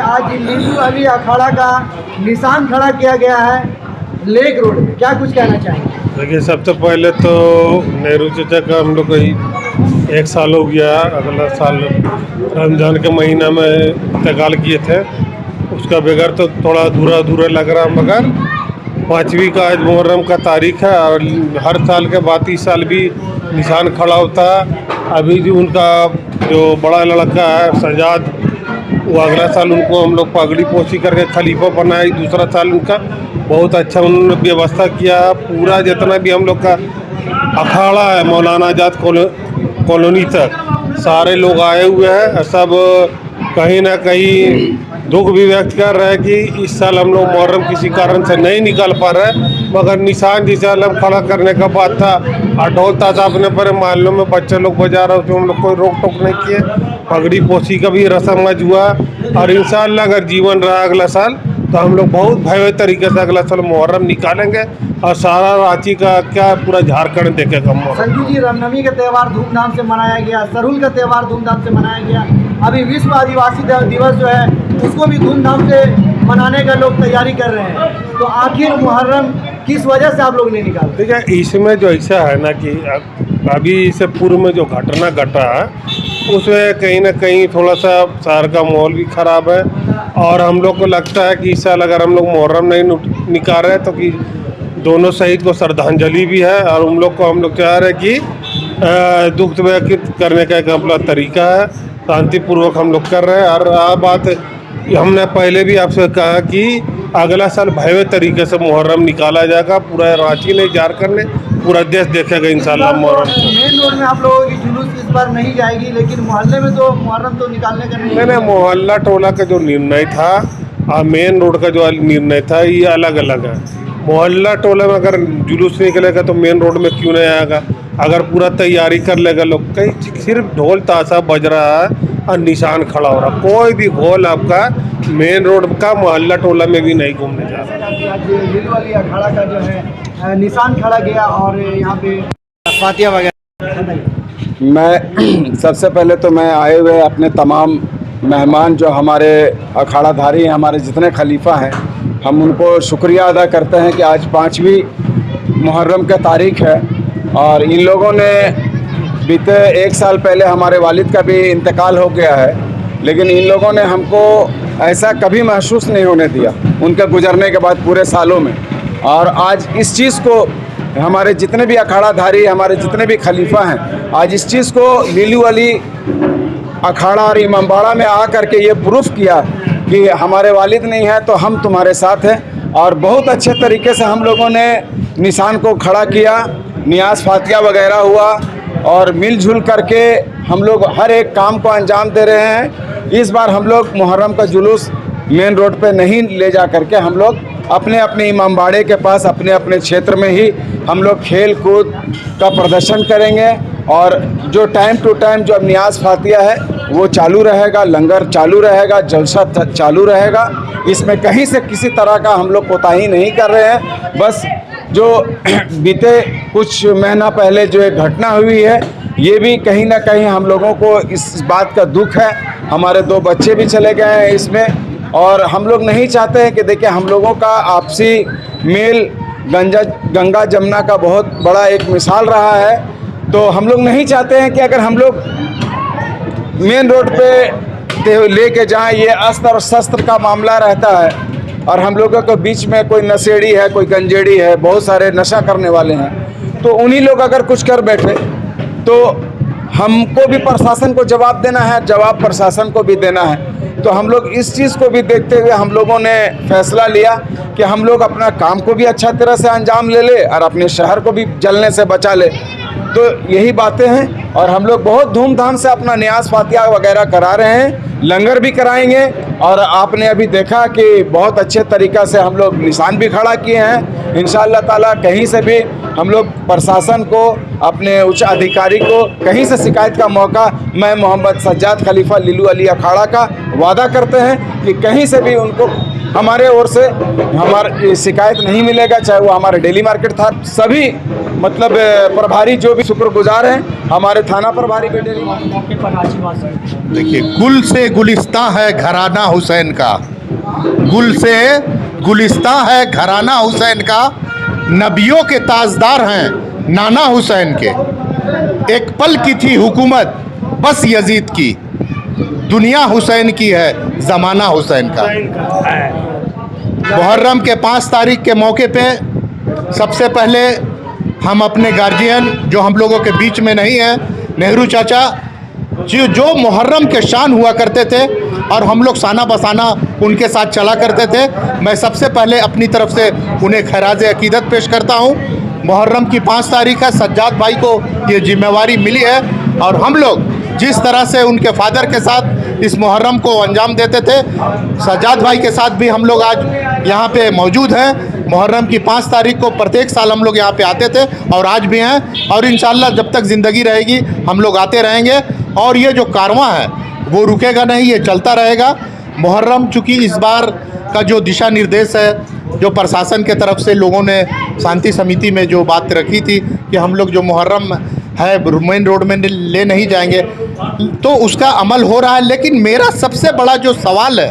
आज नीलू अली अखाड़ा का निशान खड़ा किया गया है लेक रोड में, क्या कुछ कहना चाहेंगे? देखिए, सबसे पहले तो नेहरू चाचा का हम लोग को 1 साल हो गया। अगला साल रमज़ान के महीना में इंतकाल किए थे। उसका बगैर तो थोड़ा अधूरा अधूरा लग रहा, मगर 5वीं का आज मुहर्रम का तारीख है और हर साल के बाद इस साल भी निशान खड़ा होता है। अभी जो उनका जो बड़ा लड़का है सजाद, वो अगला साल उनको हम लोग पगड़ी पोशी करके खलीफा बनाए। दूसरा साल उनका बहुत अच्छा उन्होंने व्यवस्था किया। पूरा जितना भी हम लोग का अखाड़ा है मौलाना आज़ाद कॉलोनी तक सारे लोग आए हुए हैं। सब कहीं ना कहीं दुख भी व्यक्त कर रहे हैं कि इस साल हम लोग मुहर्रम किसी कारण से नहीं निकाल पा रहे, मगर निशान जिस साल हम खड़ा करने का बात था और ढोल ताशा अपने पर मोहल्लों में बच्चे लोग बजा रहे, उसमें हम लोग कोई रोक टोक नहीं किए। पगड़ी पोशी का भी रस्म आज हुआ और इंशाअल्लाह अगर जीवन रहा अगला साल तो हम लोग बहुत भव्य तरीके से अगला साल मुहर्रम निकालेंगे और सारा रांची का क्या पूरा झारखंड देखेगा मुहर्रम। संजू जी, रामनवमी का त्यौहार धूमधाम से मनाया गया, सरुल का त्यौहार धूमधाम से मनाया गया, अभी विश्व आदिवासी दिवस जो है उसको भी धूमधाम से मनाने का लोग तैयारी कर रहे हैं, तो आखिर मुहर्रम किस वजह से आप लोग नहीं निकालते? देखिए, इसमें जो ऐसा है ना कि अभी इससे पूर्व में जो घटना घटा है उसमें कहीं ना कहीं थोड़ा सा शहर का माहौल भी ख़राब है और हम लोग को लगता है कि इस साल अगर हम लोग मुहर्रम नहीं निकाल रहे तो कि दोनों शहीद को श्रद्धांजलि भी है और हम लोग चाह रहे हैं कि दुख व्यक्त करने का एक अपना तरीका है, शांतिपूर्वक हम लोग कर रहे हैं। और बात हमने पहले भी आपसे कहा कि अगला साल भव्य तरीके से मुहर्रम निकाला जाएगा। पूरा रांची नहीं, झारखंड ने, पूरा देश देखेगा इंशाल्लाह मुहर्रम। मेन रोड में आप लोगों की जुलूस इस बार नहीं जाएगी, लेकिन मोहल्ले में तो मुहर्रम तो निकालने का नहीं, मोहल्ला टोला का जो निर्णय था और मेन रोड का जो निर्णय था ये अलग अलग है। मोहल्ला टोला में अगर जुलूस निकलेगा तो मेन रोड में क्यों नहीं आएगा? अगर पूरा तैयारी कर लेगा लोग, कहीं सिर्फ ढोल ताशा बज रहा है और निशान खड़ा हो रहा, कोई भी घोल आपका मेन रोड का मोहल्ला टोला में भी नहीं घूमने जा रहा। नीलू अली अखाड़ा का जो है निशान खड़ा गया और यहाँ पे फातिया वगैरह। मैं सबसे पहले तो मैं आए हुए अपने तमाम मेहमान जो हमारे अखाड़ाधारी हैं, हमारे जितने खलीफा हैं, हम उनको शुक्रिया अदा करते हैं कि आज 5वीं मुहर्रम का तारीख है और इन लोगों ने बीते 1 साल पहले हमारे वालिद का भी इंतकाल हो गया है, लेकिन इन लोगों ने हमको ऐसा कभी महसूस नहीं होने दिया उनके गुजरने के बाद पूरे सालों में। और आज इस चीज़ को हमारे जितने भी अखाड़ाधारी, हमारे जितने भी खलीफा हैं, आज इस चीज़ को नीलू अली अखाड़ा और इमामबाड़ा में आ करके ये प्रूफ किया कि हमारे वालिद नहीं है तो हम तुम्हारे साथ हैं। और बहुत अच्छे तरीके से हम लोगों ने निशान को खड़ा किया, नियाज़ फातिया वगैरह हुआ और मिलजुल करके हम लोग हर एक काम को अंजाम दे रहे हैं। इस बार हम लोग मुहर्रम का जुलूस मेन रोड पे नहीं ले जा करके हम लोग अपने अपने इमामबाड़े के पास अपने अपने क्षेत्र में ही हम लोग खेल कूद का प्रदर्शन करेंगे और जो टाइम टू टाइम जो नियाज़ फातिया है वो चालू रहेगा, लंगर चालू रहेगा, जलसा चालू रहेगा। इसमें कहीं से किसी तरह का हम लोग कोताही नहीं कर रहे हैं। बस जो बीते कुछ महीना पहले जो एक घटना हुई है, ये भी कहीं ना कहीं हम लोगों को इस बात का दुख है। हमारे 2 बच्चे भी चले गए हैं इसमें और हम लोग नहीं चाहते हैं कि देखिए हम लोगों का आपसी मेल गंगा जमुना का बहुत बड़ा एक मिसाल रहा है। तो हम लोग नहीं चाहते हैं कि अगर हम लोग मेन रोड पे लेके जाएं, ये अस्त्र और शस्त्र का मामला रहता है और हम लोगों के बीच में कोई नशेड़ी है, कोई गंजेड़ी है, बहुत सारे नशा करने वाले हैं, तो उन्हीं लोग अगर कुछ कर बैठे तो हमको भी प्रशासन को जवाब देना है, जवाब प्रशासन को भी देना है। तो हम लोग इस चीज़ को भी देखते हुए हम लोगों ने फैसला लिया कि हम लोग अपना काम को भी अच्छा तरह से अंजाम ले ले और अपने शहर को भी जलने से बचा ले। तो यही बातें हैं और हम लोग बहुत धूमधाम से अपना न्यास फातिहा वगैरह करा रहे हैं, लंगर भी कराएंगे। और आपने अभी देखा कि बहुत अच्छे तरीक़ा से हम लोग निशान भी खड़ा किए हैं। इंशाअल्लाह ताला कहीं से भी हम लोग प्रशासन को, अपने उच्च अधिकारी को कहीं से शिकायत का मौका, मैं मोहम्मद सज्जाद खलीफा लिलू अली अखाड़ा का वादा करते हैं कि कहीं से भी उनको हमारे ओर से हमारी शिकायत नहीं मिलेगा, चाहे वो हमारे डेली मार्केट था। सभी मतलब प्रभारी जो भी शुक्रगुजार हैं, हमारे थाना प्रभारी भी डेली मौके पर देखिए, गुल से गुलिस्तां है घराना हुसैन का, गुल से गुलिस्तां है घराना हुसैन का, नबियों के ताजदार हैं नाना हुसैन के। एक पल की थी हुकूमत बस यजीद की, दुनिया हुसैन की है ज़माना हुसैन का। मुहर्रम के 5 तारीख के मौके पे सबसे पहले हम अपने गार्जियन जो हम लोगों के बीच में नहीं है, नेहरू चाचा जो मुहर्रम के शान हुआ करते थे और हम लोग साना बसाना उनके साथ चला करते थे, मैं सबसे पहले अपनी तरफ से उन्हें खराज अकीदत पेश करता हूँ। मुहर्रम की 5 तारीख है, सज्जाद भाई को ये जिम्मेवारी मिली है और हम लोग जिस तरह से उनके फादर के साथ इस मुहर्रम को अंजाम देते थे, सज्जाद भाई के साथ भी हम लोग आज यहाँ पे मौजूद हैं। मुहर्रम की 5 तारीख को प्रत्येक साल हम लोग यहाँ पे आते थे और आज भी हैं और इंशाअल्लाह जब तक ज़िंदगी रहेगी हम लोग आते रहेंगे। और ये जो कारवां है वो रुकेगा नहीं, ये चलता रहेगा। मुहर्रम चूँकि इस बार का जो दिशा निर्देश है, जो प्रशासन के तरफ से लोगों ने शांति समिति में जो बात रखी थी कि हम लोग जो मुहर्रम है मेन रोड में ले नहीं जाएंगे, तो उसका अमल हो रहा है। लेकिन मेरा सबसे बड़ा जो सवाल है,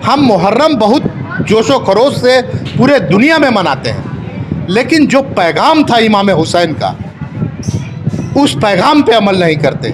हम मुहर्रम बहुत जोशो खरोश से पूरे दुनिया में मनाते हैं, लेकिन जो पैगाम था इमाम हुसैन का, उस पैगाम पे अमल नहीं करते।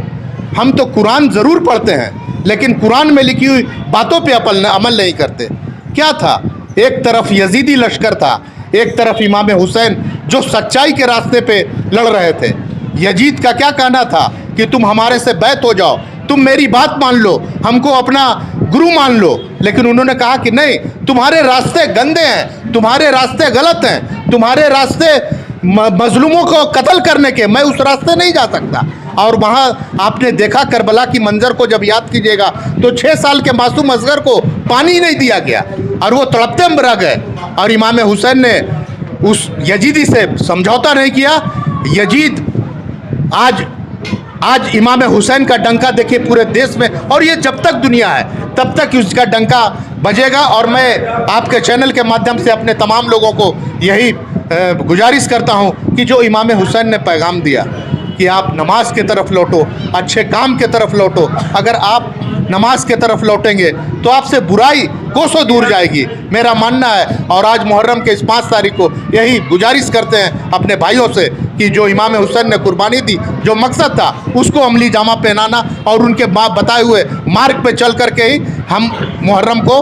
हम तो कुरान ज़रूर पढ़ते हैं लेकिन कुरान में लिखी हुई बातों पे अमल नहीं करते। क्या था, एक तरफ यजीदी लश्कर था, एक तरफ इमाम हुसैन जो सच्चाई के रास्ते पे लड़ रहे थे। यजीद का क्या कहना था कि तुम हमारे से बैत हो जाओ, तुम मेरी बात मान लो, हमको अपना गुरु मान लो। लेकिन उन्होंने कहा कि नहीं, तुम्हारे रास्ते गंदे हैं, तुम्हारे रास्ते गलत हैं, तुम्हारे रास्ते मजलूमों को कत्ल करने के, मैं उस रास्ते नहीं जा सकता। और वहाँ आपने देखा करबला की मंजर को जब याद कीजिएगा तो 6 साल के मासूम असगर को पानी नहीं दिया गया और वो तड़पते मर गए और इमाम हुसैन ने उस यजीदी से समझौता नहीं किया। यजीद आज इमाम हुसैन का डंका देखिए पूरे देश में, और ये जब तक दुनिया है तब तक उसका डंका बजेगा। और मैं आपके चैनल के माध्यम से अपने तमाम लोगों को यही गुजारिश करता हूँ कि जो इमाम हुसैन ने पैगाम दिया कि आप नमाज के तरफ लौटो, अच्छे काम के तरफ लौटो, अगर आप नमाज के तरफ लौटेंगे तो आपसे बुराई कोसों दूर जाएगी, मेरा मानना है। और आज मुहर्रम के इस 5 तारीख को यही गुजारिश करते हैं अपने भाइयों से कि जो इमाम हुसैन ने कुर्बानी दी, जो मकसद था, उसको अमली जामा पहनाना और उनके बताए हुए मार्ग पे चल करके ही हम मुहर्रम को